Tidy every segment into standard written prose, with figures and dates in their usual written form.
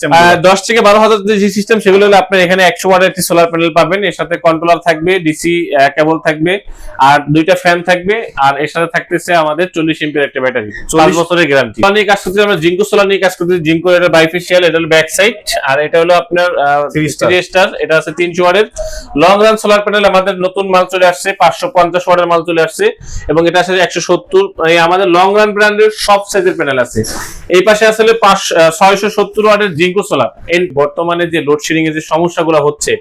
10 থেকে 12,000 যে সিস্টেম, সেগুলো হলো আপনার এখানে 100 ওয়াটের একটি সোলার প্যানেল পাবেন, এর সাথে কন্ট্রোলার থাকবে, ডিসি কেবল থাকবে, আর দুইটা ফ্যান থাকবে, আর এর সাথে থাকতেছে আমাদের 40 এমপির একটা ব্যাটারি, 5 বছরের গ্যারান্টি। সোলার নিয়ে কাজ করতে আমরা জিঙ্কো সোলার নিয়ে কাজ করতে, জিঙ্কো এটা বাইফেশিয়াল, এটা হলো ব্যাক সাইড, আর এটা হলো আপনার 3 স্টার, এটা আছে 300 ওয়াটের লং রান সোলার প্যানেল। আমাদের নতুন মাল চলে আসছে, 550 ওয়াটের মাল চলে আসছে, এবং এটা আসলে 170, আমাদের লং রান ব্র্যান্ডের সব সাইজের প্যানেল আছে। এই পাশে আসলে 670 ওয়াটের জিঙ্কো সোলার। এই বর্তমানে যে লোডশেডিং এর যে সমস্যাগুলো হচ্ছে,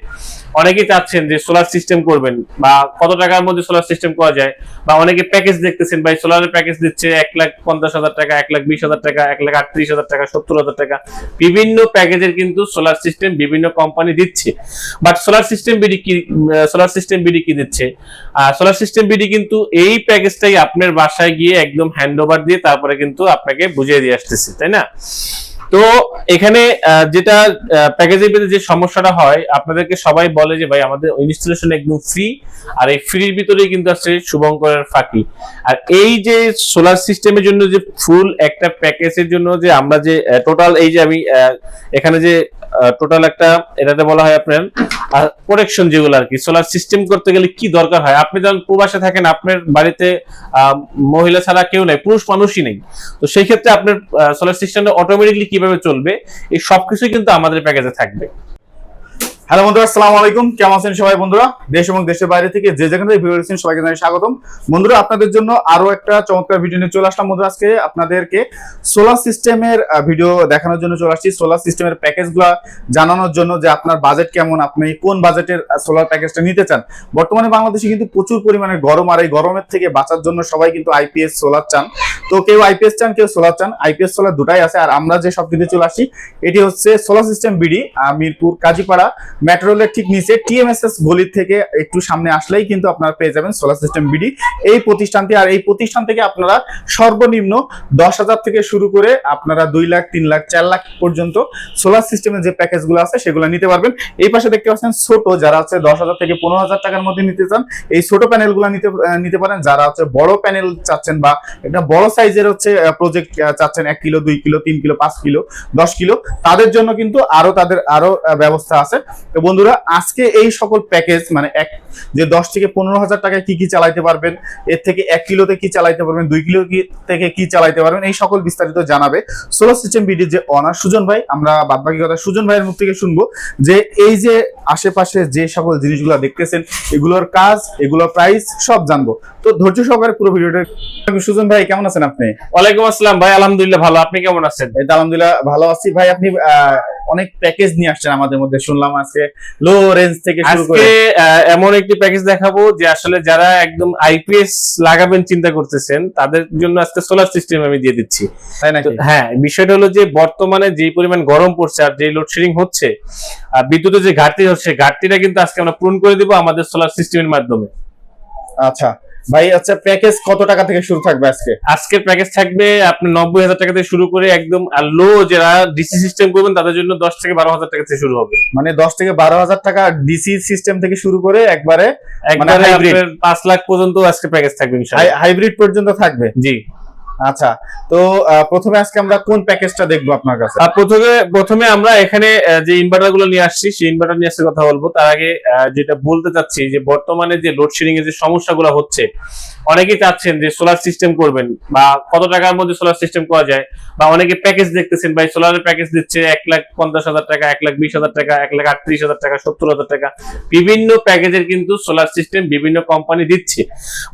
অনেকেই চাচ্ছেন যে সোলার সিস্টেম করবেন, বা কত টাকার মধ্যে সোলার সিস্টেম করা যায়, বা অনেকে প্যাকেজ দেখতেছেন, ভাই সোলারের প্যাকেজ দিচ্ছে 1,50,000 টাকা, 1,20,000 টাকা, 1,38,000 টাকা, 70,000 টাকা, বিভিন্ন প্যাকেজের কিন্তু সোলার সিস্টেম বিভিন্ন কোম্পানি দিচ্ছে। বাট সোলার সিস্টেম বিডি কি দিচ্ছে? সোলার সিস্টেম বিডি কিন্তু এই প্যাকেজটাই আপনার বাসায় গিয়ে একদম হ্যান্ড ওভার দিয়ে তারপরে কিন্তু আপনাকে বুঝিয়ে দিয়ে আসতেছে, তাই না? তো এখানে যেটা প্যাকেজের ভিতরে যে সমস্যাটা হয়, আপনাদেরকে সবাই বলে যে ভাই আমাদের ইনস্টলেশন একদম ফ্রি, আর এই ফ্রির ভিতরেই কিন্তু আছে শুভঙ্করের ফাঁকি। আর এই যে সোলার সিস্টেমের জন্য যে ফুল একটা প্যাকেজের জন্য যে আমরা যে টোটাল, এই যে আমি এখানে যে টোটাল একটা, এটাতে বলা হয় আপনার প্রোটেকশন, যেগুলো আর কি সোলার সিস্টেম করতে গেলে কি দরকার হয়। আপনি যখন প্রবাসে থাকেন, আপনার বাড়িতে মহিলা ছাড়া কেউ নাই, পুরুষ মানুষই নেই, তো সেই ক্ষেত্রে আপনার সোলার সিস্টেমটা অটোমেটিকলি কিভাবে চলবে, এই সবকিছু কিন্তু আমাদের প্যাকেজে থাকবে। হ্যালো বন্ধুরা, আসসালামু আলাইকুম। কেমন আছেন সবাই বন্ধুরা? দেশ এবং দেশের বাইরে থেকে যে যেখানে থেকে ভিডিও দেখছেন সবাইকে জানাই স্বাগতম। বন্ধুরা, আপনাদের জন্য আরো একটা চমৎকার ভিডিও নিয়ে চলে আসলাম। বন্ধুরা, আজকে আপনাদেরকে সোলার সিস্টেমের ভিডিও দেখানোর জন্য চলে আসছি, সোলার সিস্টেমের প্যাকেজগুলো জানানোর জন্য, যে আপনার বাজেট কেমন, আপনি কোন বাজেটের সোলার প্যাকেজটা নিতে চান। বর্তমানে বাংলাদেশে কিন্তু প্রচুর পরিমাণে গরম, আর এই গরমের থেকে বাঁচার জন্য সবাই কিন্তু আইপিএস সোলার চান। তো কেউ আইপিএস চান, কেউ সোলার চান। আইপিএস সোলার দুটাই আছে, আর আমরা যে শপটিতে চলে আসি এটি হচ্ছে solar system BD, Mirpur Kazipara metro রেলের ঠিক নিচে টিএমএসএস গলির থেকে একটু সামনে আসলেই কিন্তু আপনারা পেয়ে যাবেন সোলার সিস্টেম বিডি এই প্রতিষ্ঠানটি। আর এই প্রতিষ্ঠান থেকে আপনারা সর্বনিম্ন 10,000 থেকে শুরু করে আপনারা 2 লাখ, 3 লাখ, 4 লাখ পর্যন্ত সোলার সিস্টেমের যে প্যাকেজগুলো আছে সেগুলো নিতে পারবেন। এই পাশে দেখতে পাচ্ছেন ছোট, যারা হচ্ছে 10,000 থেকে 15,000 টাকার মধ্যে নিতে চান, এই ছোট প্যানেলগুলো নিতে পারেন। যারা হচ্ছে বড় প্যানেল চাচ্ছেন, বা একটা বড় সাইজের হচ্ছে প্রজেক্ট চাচ্ছেন, 1 kilo, 2 kilo, 3 kilo, 5 kilo, 10 kilo, তাদের জন্য কিন্তু তাদের আরো ব্যবস্থা আছে। তো বন্ধুরা, আজকে এই সকল প্যাকেজ মানে যে 10 থেকে 15,000 টাকায় কি কি চালাইতে পারবেন, এর থেকে 1 কিলোতে কি চালাইতে পারবেন, 2 কিলো থেকে কি চালাইতে পারবেন, এই সকল বিস্তারিত জানাবে সোলার সিস্টেম বিডির যে অনার সুজন ভাই। আমরা বাদবাকি কথা সুজন ভাইয়ের মুখ থেকে শুনবো, যে এই যে আশেপাশে যে সকল জিনিসগুলো দেখতেছেন, এগুলোর কাজ, এগুলোর প্রাইস সব জানবো। তো ধৈর্য সহকারে পুরো ভিডিওটা। সুজন ভাই, কেমন আছেন আপনি? ওয়ালাইকুম আসসালাম ভাই, আলহামদুলিল্লাহ ভালো, আপনি কেমন আছেন? এই তো আলহামদুলিল্লাহ ভালো আছি ভাই। আপনি অনেক প্যাকেজ নিয়ে আসছেন আমাদের মধ্যে, শুনলাম আজকে লো রেঞ্জ থেকে শুরু করে। আজকে এমন একটি প্যাকেজ দেখাবো যে আসলে যারা একদম আইপিএস লাগাবেন চিন্তা করতেছেন, তাদের জন্য আজকে সোলার সিস্টেম আমি দিয়ে দিচ্ছি, তাই নাকি? হ্যাঁ, বিষয়টা হলো যে বর্তমানে যে পরিমাণ গরম পড়ছে, আর যে লোডশেডিং হচ্ছে, বিদ্যুতের যে ঘাটতি হচ্ছে, ঘাটতিটা কিন্তু আজকে আমরা পূরণ করে দিব আমাদের সোলার সিস্টেমের মাধ্যমে। আচ্ছা ভাই, আচ্ছা প্যাকেজ কত টাকা থেকে শুরু থাকবে আজকে? আজকের প্যাকেজ থাকবে আপনি 90,000 টাকা থেকে শুরু করে একদম লো, যারা ডিসি সিস্টেম করবেন তাদের জন্য 10 থেকে 12,000 টাকা থেকে শুরু হবে। মানে 10 থেকে 12,000 টাকা ডিসি সিস্টেম থেকে শুরু করে একবারে 5 লাখ পর্যন্ত আজকে প্যাকেজ থাকবে ইনশাআল্লাহ, হাইব্রিড পর্যন্ত থাকবে। জি। আচ্ছা, তো প্রথমে আজকে আমরা কোন প্যাকেজটা দেখবো আপনার কাছে? প্রথমে আমরা এখানে যে ইনভার্টার গুলো নিয়ে আসছি, সেই ইনভার্টার নিয়ে আসতে কথা বলবো। তার আগে যেটা বলতে চাচ্ছি, যে বর্তমানে যে লোডশেডিং এর যে সমস্যাগুলো হচ্ছে, অনেকেই চাচ্ছেন যে সোলার সিস্টেম করবেন, বা কত টাকার মধ্যে সোলার সিস্টেম করা যায়, বা অনেকে প্যাকেজ দেখতেছেন, ভাই সোলারের প্যাকেজ দিচ্ছে 1,50,000 টাকা, 1,20,000 টাকা, 1,38,000 টাকা, 70,000 টাকা, বিভিন্ন প্যাকেজের কিন্তু সোলার সিস্টেম বিভিন্ন কোম্পানি দিচ্ছে।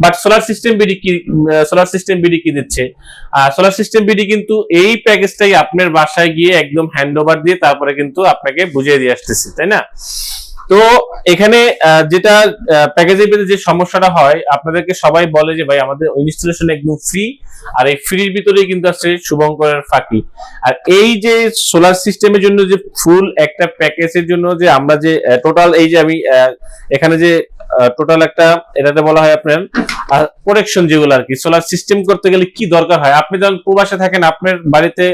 বাট সোলার সিস্টেম বিডি কি দিচ্ছে? সোলার সিস্টেম বিডি কিন্তু এই প্যাকেজটাই আপনার বাসায় গিয়ে একদম হ্যান্ড ওভার দিয়ে তারপরে কিন্তু আপনাকে বুঝিয়ে দিয়ে আসতেছে, তাই না? তো এখানে যেটা প্যাকেজের ভিতরে যে সমস্যাটা হয়, আপনাদেরকে সবাই বলে যে ভাই আমাদের ইনস্টলেশন একদম ফ্রি, আর এই ফ্রির ভিতরেই কিন্তু আছে শুভঙ্করের ফাঁকি। আর এই যে সোলার সিস্টেমের জন্য যে ফুল একটা প্যাকেজের জন্য যে আমরা যে টোটাল, এই যে আমি এখানে যে টোটাল একটা, এটাতে বলা হয় আপনার প্রোটেকশন, যেগুলো আর কি সোলার সিস্টেম করতে গেলে কি দরকার হয়। আপনি যখন প্রবাসে থাকেন, আপনার বাড়িতে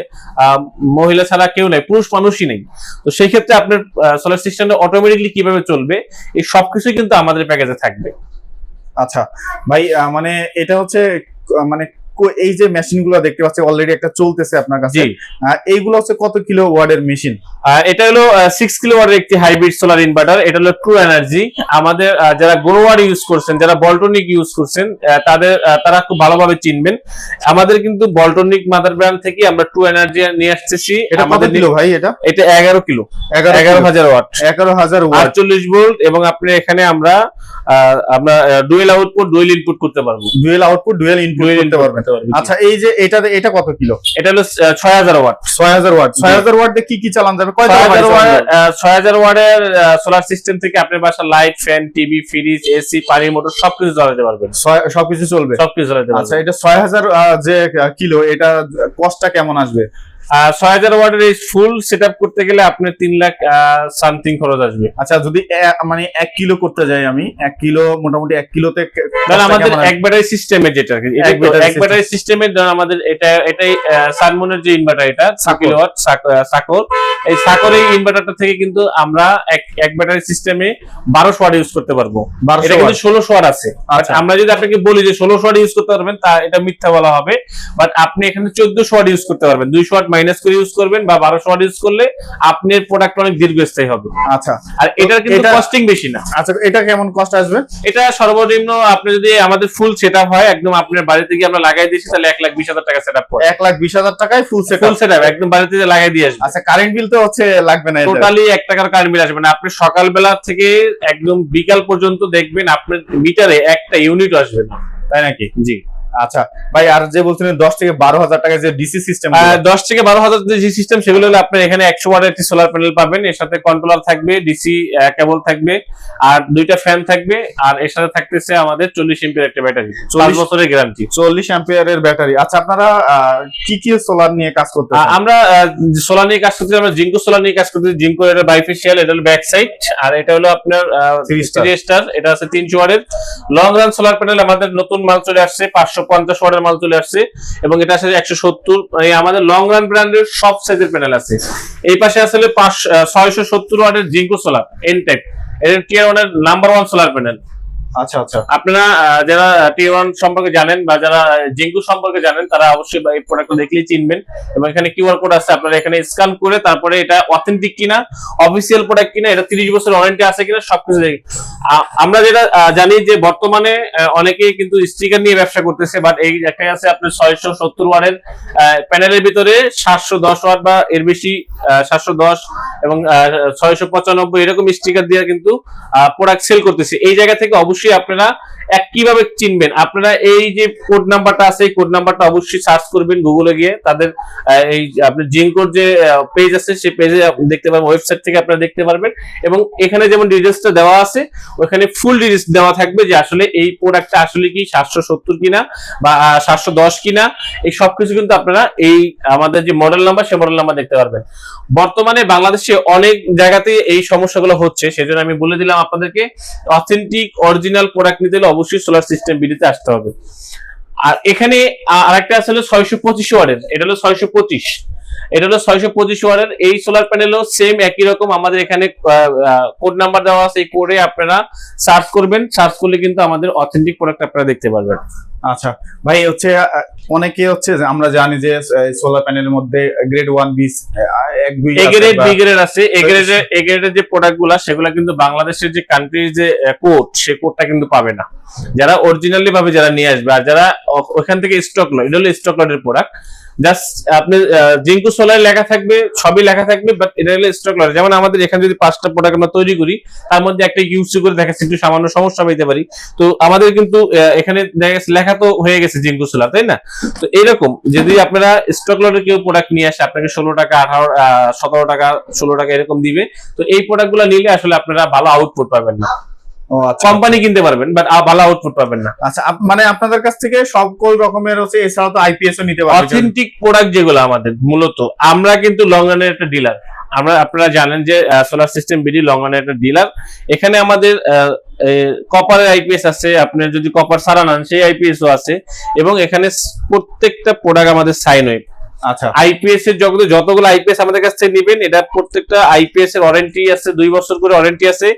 মহিলা ছাড়া কেউ নাই, পুরুষ মানুষই নেই, তো সেই ক্ষেত্রে আপনার সোলার সিস্টেমটা অটোমেটিকলি কিভাবে চলবে, এই সবকিছু কিন্তু আমাদের প্যাকেজে থাকবে। আচ্ছা ভাই, মানে এটা হচ্ছে মানে এই যে মেশিনগুলো দেখতে পাচ্ছি অলরেডি একটা চলতেছে আপনার কাছে, এইগুলো হচ্ছে কত কিলো ওয়াটের মেশিন? এটা হলো 6 কিলোওয়াটের একটি হাইব্রিড সোলার ইনভার্টার। এটা হলো ট্রু এনার্জি। আমাদের যারা গ্রোয়ার ইউজ করছেন, যারা বল্টনিক ইউজ করছেন, তারা খুব ভালোভাবে চিনবেন। আমাদের কিন্তু বল্টনিক মাদার ব্র্যান্ড থেকে আমরা ট্রু এনার্জি নিয়ে আসতেছি। এটা কত কিলো ভাই? এটা 11 কিলো, 11,000 ওয়াট, 11,000 ওয়াট, 48 ভোল্ট। এবং আপনি এখানে আমরা ডুয়েল আউটপুট ডুয়েল ইনপুট করতে পারবো। ডুয়েল আউটপুট ডুয়েল ইনপুট করতে পারবেন। আচ্ছা, এই যে এটা কত কিলো? এটা হলো 6000 ওয়াট। 6000 ওয়াট, 6000 ওয়াট দিয়ে কি চালানো যাবে? 6000 ওয়াটের সোলার সিস্টেম থেকে আপনার বাসার light, fan, TV, fridge, AC, পানি মোটর সবকিছু চালাতে পারবেন। সবকিছু চলবে, সবকিছু চালাতে পারবেন। আচ্ছা, এটা 6000 যে কিলো, এটা কস্টটা কেমন আসবে? 6000 ওয়াটের এই ফুল সেটআপ করতে গেলে আপনার 3 লাখ সামথিং খরচ আসবে। আচ্ছা, যদি মানে 1 কিলো করতে যাই আমি, 1 কিলো মোটামুটি 1 কিলোতে তাহলে আমাদের এক ব্যাটারি সিস্টেমে, যেটা এক ব্যাটারি সিস্টেমের ধর আমাদের এটাই সানমুনের যে ইনভার্টার, এটা 6 কিলোওয়াট সাকর। এই সাকর এই ইনভার্টারটা থেকে কিন্তু আমরা এক ব্যাটারি সিস্টেমে 1200 ওয়াট ইউজ করতে পারবো। এটা কিন্তু 1600 ওয়াট আছে। আচ্ছা, আমরা যদি আপনাকে বলি যে 1600 ওয়াট ইউজ করতে পারবেন, তা এটা মিথ্যা বলা হবে। বাট আপনি এখানে 1400 ওয়াট ইউজ করতে পারবেন। 200 ওয়াট মাইনাস করে ইউজ করবেন, বা 1200 ওয়াট ইউজ করলে আপনার প্রোডাক্ট অনেক দীর্ঘস্থায়ী হবে। আচ্ছা, আর এটার কিন্তু কস্টিং বেশি না। আচ্ছা, এটা কেমন কস্ট আসবে? এটা সর্বনিম্ন আপনি যদি আমাদের ফুল সেটআপ হয়, একদম আপনার বাড়িতে গিয়ে আমরা লাগাই দিয়েছি, তাহলে 1,20,000 টাকা সেটআপ পড়ে। 1,20,000 টাকায় ফুল সেটআপ একদম বাড়িতে লাগাই দিয়ে আসবে। আচ্ছা, কারেন্ট বিল তো হচ্ছে লাগবে না? টোটালি 1 টাকার কারেন্ট বিল আসবে না। আপনি সকালবেলা থেকে একদম বিকাল পর্যন্ত দেখবেন আপনার মিটারে একটা ইউনিট আসবে না। তাই নাকি? জি। আচ্ছা ভাই, আর যে বলছিলেন 10 থেকে 12,000 টাকা যে ডিসি সিস্টেম, 10 থেকে 12,000 যে সিস্টেম, সেগুলো হলো আপনার এখানে 100 ওয়াটের একটি সোলার প্যানেল পাবেন। এর সাথে কন্ট্রোলার থাকবে, ডিসি কেবল থাকবে, আর 2টা ফ্যান থাকবে। আর এর সাথে থাকতেছে আমাদের 40 এম্পিয়ার একটা ব্যাটারি, 5 বছরের গ্যারান্টি, 40 অ্যাম্পিয়ারের ব্যাটারি। আচ্ছা, আপনারা কি সোলার নিয়ে কাজ করতেছেন? আমরা সোলার নিয়ে কাজ করতেছি। আমরা জিঙ্কো সোলার নিয়ে কাজ করতেছি। জিঙ্কো এটা বাইফেশিয়াল, এটা হলো ব্যাক সাইড, আর এটা হলো আপনার 3 স্টার। এটা আছে 300 ওয়াটের লং রান সোলার প্যানেল। আমাদের নতুন মাল চলে আসছে, 550 ওয়াটের মাল চলে আসছে, এবং এটা আছে 170। আমাদের লং রান ব্র্যান্ডের সব সাইজের প্যানেল আছে। এই পাশে আসলে 670 ওয়াটের জিঙ্কো সোলার এন টাইপ, এটা টিয়ার 1 এর নাম্বার 1 সোলার প্যানেল। আচ্ছা আচ্ছা, আপনারা যারা টিয়ার 1 সম্পর্কে জানেন বা যারা জিঙ্কো সম্পর্কে জানেন, তারা অবশ্যই এই প্রোডাক্টটা দেখলেই চিনবেন। এবং এখানে কিউআর কোড আছে, আপনারা এখানে স্ক্যান করে তারপরে এটা অথেন্টিক কিনা, অফিসিয়াল প্রোডাক্ট কিনা, এটা 30 বছর ওয়ারেন্টি আছে কিনা সবকিছু দেখি। আমরা যেটা জানি যে বর্তমানে অনেকেই কিন্তু স্টিকার নিয়ে ব্যবসা করতেছে, বাট এই একটাই আছে আপনার 670 ওয়াটের প্যানেলের ভিতরে 710 ওয়াট বা এর বেশি, 710 এবং 695 এরকম স্টিকার দিয়ে কিন্তু প্রোডাক্ট সেল করতেছে। এই জায়গা থেকে অবশ্যই আপনারা কিভাবে চিনবেন, আপনারা এই যে কোড নাম্বারটা আছে, এই কোড নাম্বারটা অবশ্যই সার্চ করবেন গুগলে গিয়ে। তাদের এই আপনার জিঙ্কোর যে পেজ আছে, সেই পেজে দেখতে পারবেন, ওয়েবসাইট থেকে আপনারা দেখতে পারবেন। এবং এখানে যেমন ডিটেইলসটা দেওয়া আছে, ওখানে ফুল ডিটেইলস দেওয়া থাকবে যে আসলে এই প্রোডাক্টটা আসলে কি 770 কিনা বা 710 কিনা, এই সবকিছু কিন্তু আপনারা এই আমাদের যে মডেল নাম্বার, সেই মডেল নাম্বার দেখতে পারবেন। বর্তমানে বাংলাদেশে অনেক জায়গাতে এই সমস্যাগুলো হচ্ছে, সেজন্য আমি বলে দিলাম আপনাদেরকে, অথেন্টিক অরিজিনাল প্রোডাক্ট নিতে হলে অবশ্যই সোলার সিস্টেম বিডিতে আসতে হবে। আর এখানে আরেকটা আছে 625 ওয়াটের, এটা হলো 625, এটা হলো 625 ওয়াটের। এই সোলার প্যানেলও সেম একই রকম, আমাদের এখানে কোড নাম্বার দেওয়া আছে, এই কোডে আপনারা সার্চ করবেন, সার্চ করলে কিন্তু আমাদের অথেন্টিক প্রোডাক্ট আপনারা দেখতে পারবেন। আচ্ছা ভাই, হচ্ছে অনেকে হচ্ছে যে আমরা জানি যে সোলার প্যানেলের মধ্যে grade 1 B, A grade B grade আছে। এ গ্রেডের যে প্রোডাক্টগুলো, সেগুলো কিন্তু বাংলাদেশের যে কান্ট্রির যে কোড, সেই কোডটা কিন্তু পাবে না যারা অরিজিনালি ভাবে যারা নিয়ে আসবে। আর যারা ওখান থেকে স্টক লয়, এটা হলো স্টক লটের প্রোডাক্ট। জাস্ট আপনি জিঙ্কো সোলার লেখা থাকবে, সবই লেখা থাকবে, বাট এটা হলো স্টক লট। যেমন আমাদের এখানে যদি 5টা প্রোডাক্ট আমরা তৈরি করি, তার মধ্যে একটা ইউজ করে দেখাচ্ছি, একটু সামান্য সমস্যা পেতে পারি। তো আমাদের কিন্তু এখানে লেখা তো হয়ে গেছে জিঙ্কো সোলার, তাই না? তো এরকম যদি আপনারা স্টক লটের কেউ প্রোডাক্ট নিয়ে আসে, আপনাকে 16 টাকা, 18, 17 টাকা, 16 টাকা এরকম দিবে। তো এই প্রোডাক্টগুলো নিলে আসলে আপনারা ভালো আউটপুট পাবেন না। কোম্পানি কিনতে পারবেন, বাট ভালো আউটপুট পাবেন না। আচ্ছা, মানে আপনাদের কাছ থেকে সকল রকমের হচ্ছে, এছাড়া তো আইপিএস ও নিতে পারবেন। অথেন্টিক প্রোডাক্ট যেগুলো আমাদের, মূলত আমরা কিন্তু লং রানের একটা ডিলার। আপনারা জানেন যে সোলার সিস্টেম বিডি লং রানের একটা ডিলার। এখানে আমাদের কপারের আইপিএস আছে, আপনার যদি কপার সারা নেন সেই আইপিএস ও আছে। এবং এখানে প্রত্যেকটা প্রোডাক্ট আমাদের সাইন ওয়েব, আচ্ছা আইপিএস এর জগতে যতগুলো আইপিএস আমাদের কাছ থেকে নেবেন, এটা প্রত্যেকটা আইপিএস এর ওয়ারেন্টি আছে, 2 বছর করে ওয়ারেন্টি আছে,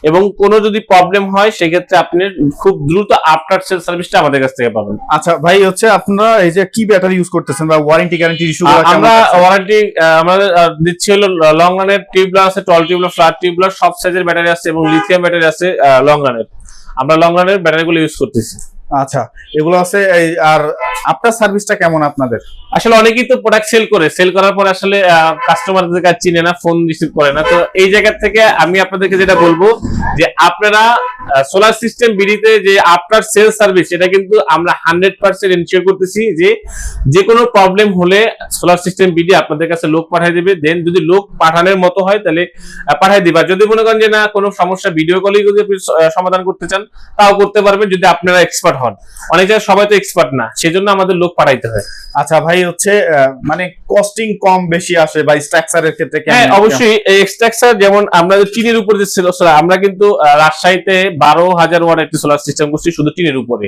এবং কোনো যদি প্রবলেম হয় সেক্ষেত্রে আপনি খুব দ্রুত আফটার সেল সার্ভিসটা আমাদের কাছ থেকে পাবেন। আচ্ছা ভাই, হচ্ছে আপনারা এই যে কি ব্যাটারি ইউজ করতেছেন বা ওয়ারেন্টি গ্যারান্টি ইস্যু আমরা ওয়ারেন্টি আমাদের দিচ্ছি হলো লং রানের টিউবলার আছে, টল টিউবলার, ফ্ল্যাট টিউবলার, সব সাইজের ব্যাটারি আছে এবং লিথিয়াম ব্যাটারি আছে লং রানের। আমরা লং রানের ব্যাটারিগুলো ইউজ করতেছি। আচ্ছা, এগুলো আছে। আর আপনার সার্ভিসটা কেমন আপনাদের? আসলে অনেকেই তো প্রোডাক্ট সেল করার পর আসলে কাস্টমারদের কাছে চিনে না, ফোন রিসিভ করে না। তো এই জায়গা থেকে আমি আপনাদেরকে যেটা বলবো যে আপনারা সোলার সিস্টেম বিডিতে যে আফটার সেল সার্ভিস, এটা কিন্তু আমরা 100% এনশিওর করতেছি যে কোনো প্রবলেম হলে সোলার সিস্টেম বিডি আপনাদের কাছে লোক পাঠিয়ে দেবে। দেন যদি লোক পাঠানোর মতো হয় তাহলে পাঠিয়ে দিবা। যদি মনে করেন যে না কোনো সমস্যা ভিডিও কলেই যদি আপনি সমাধান করতে চান তাও করতে পারবেন, যদি আপনারা এক্সপার্ট হন। অনেক জায়গায় সবাই তো এক্সপার্ট না, সেজন্য আমাদের লোক পাঠাইতে হয়। আচ্ছা ভাই, হচ্ছে মানে কস্টিং কম বেশি আসে বা স্ট্রাকচারের ক্ষেত্রে কেমন? হ্যাঁ অবশ্যই, এই স্ট্রাকচার যেমন আমরা টিনের উপরে যে সোলার, আমরা কিন্তু রাজশাহীতে 12,000 ওয়াট একটি সোলার সিস্টেম করছি শুধু টিনের উপরে।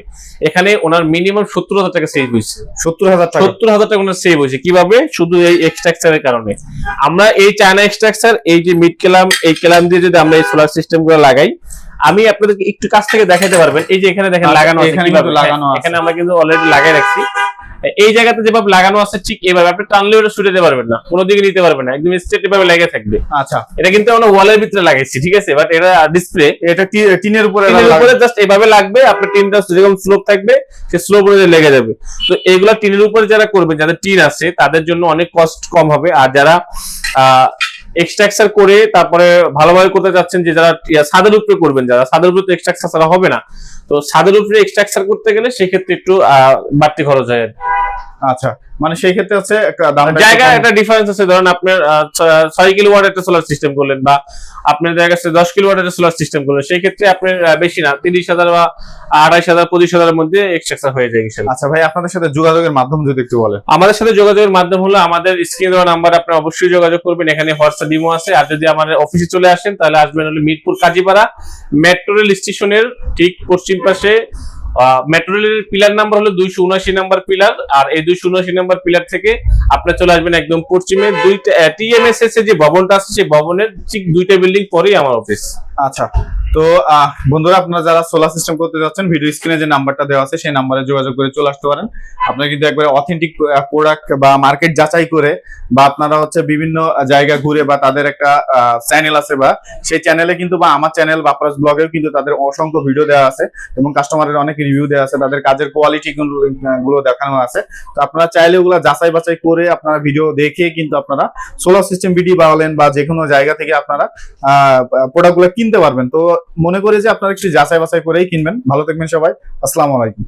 এখানে ওনার মিনিমাম 70,000 টাকা সেভ হয়েছে। 70,000 টাকা? 70,000 টাকা ওনার সেভ হয়েছে। কিভাবে? শুধু এই স্ট্রাকচারের কারণে। আমরা এই চায়না স্ট্রাকচার, এই যে মিড কেলাম, এই কেলাম দিয়ে যদি আমরা এই সোলার সিস্টেম গুলো লাগাই, আমি আপনাদেরকে একটু কাছ থেকে দেখাতে পারবেন। এই যে এখানে দেখেন লাগানো আছে, এখানে আমরা কিন্তু অলরেডি লাগাই রাখছি। এই জায়গাতে যেভাবে লাগানো আছে ঠিক এইভাবে আপনি টানলে ওটা ছুটে দিতে পারবেন না, কোনো দিকে নিতে পারবেন না, একদম স্ট্রেট এভাবে লেগে থাকবে। আচ্ছা, এটা কিন্তু আমরা ওয়ালের ভিতরে লাগাইছি, ঠিক আছে, বাট এটা ডিসপ্লে, এটা টিনের উপরে জাস্ট এইভাবে লাগবে। আপনার টিনটা যেরকম স্লোপ থাকবে সে স্লোপ অনুযায়ী লেগে যাবে। তো এইগুলা টিনের উপরে যারা করবেন, যাদের টিন আছে তাদের জন্য অনেক কস্ট কম হবে। আর যারা এক্সট্রাকচার করে তারপরে ভালোভাবে করতে চাচ্ছেন, যে যারা ছাদের উপরে করবেন, যারা ছাদের উপরে তো এক্সট্রাকচার ছাড়া হবে না, তো ছাদের উপরে এক্সট্রাকচার করতে গেলে সেক্ষেত্রে একটু বাড়তি খরচ হয়। আচ্ছা, মানে সেই ক্ষেত্রে হচ্ছে জায়গায় একটা ডিফারেন্স আছে। ধরুন আপনার 6 কিলোওয়াট একটা সোলার সিস্টেম করলেন, বা আপনার জায়গায় 10 কিলোওয়াট একটা সোলার সিস্টেম করলেন, সেই ক্ষেত্রে আপনার বেশি না 30,000 বা 28,000 25,000 এর মধ্যে এক্সট্রাকচার হয়ে যায়। আচ্ছা ভাই, আপনাদের সাথে যোগাযোগের মাধ্যম যদি একটু বলেন। আমাদের সাথে যোগাযোগের মাধ্যম হলো আমাদের স্ক্রিনে দেওয়া নাম্বার, আপনি অবশ্যই যোগাযোগ করবেন। এখানে হোয়াটসঅ্যাপ ইমো আছে। আর যদি আমাদের অফিসে চলে আসেন তাহলে আসবেন হলো মিরপুর কাজীপাড়া মেট্রো রেল স্টেশনের ঠিক পশ্চিম পাশে। মেট্রো রেলের পিলার নাম্বার হলো 279 নাম্বার পিলার। আর এই 279 নাম্বার পিলার থেকে আপনি চলে আসবেন একদম পশ্চিমে দুইটা টিএমএসএস এর যে ভবনটা আছে, সেই ভবনের ঠিক দুইটা বিল্ডিং পরেই আমার অফিস। আচ্ছা, তো বন্ধুরা, আপনারা যারা সোলার সিস্টেম করতে যাচ্ছেন, ভিডিও স্ক্রিনে যে নাম্বারটা দেওয়া আছে সেই নাম্বারে যোগাযোগ করে চলে আসতে পারেন। আপনারা কিন্তু একবারে অথেন্টিক প্রোডাক্ট বা মার্কেট যাচাই করে, বা আপনারা হচ্ছে বিভিন্ন জায়গা ঘুরে, বা তাদের একটা চ্যানেল আছে, বা সেই চ্যানেলে কিন্তু, বা আমার চ্যানেল বাপ্পারাজ ব্লগেও কিন্তু তাদের অসংখ্য ভিডিও দেওয়া আছে এবং কাস্টমারের অনেক রিভিউ দেওয়া আছে, তাদের কাজের কোয়ালিটি গুলো দেখানো আছে। তো আপনারা চাইলে ওগুলো যাচাই বাছাই করে আপনারা ভিডিও দেখে কিন্তু আপনারা সোলার সিস্টেম বিডি বলেন বা যে কোনো জায়গা থেকে আপনারা প্রোডাক্ট গুলো কিনতে পারবেন। তো মনে করি যে আপনারা একটু যাচাই বাছাই করেই কিনবেন। ভালো থাকবেন সবাই, আসসালামু আলাইকুম।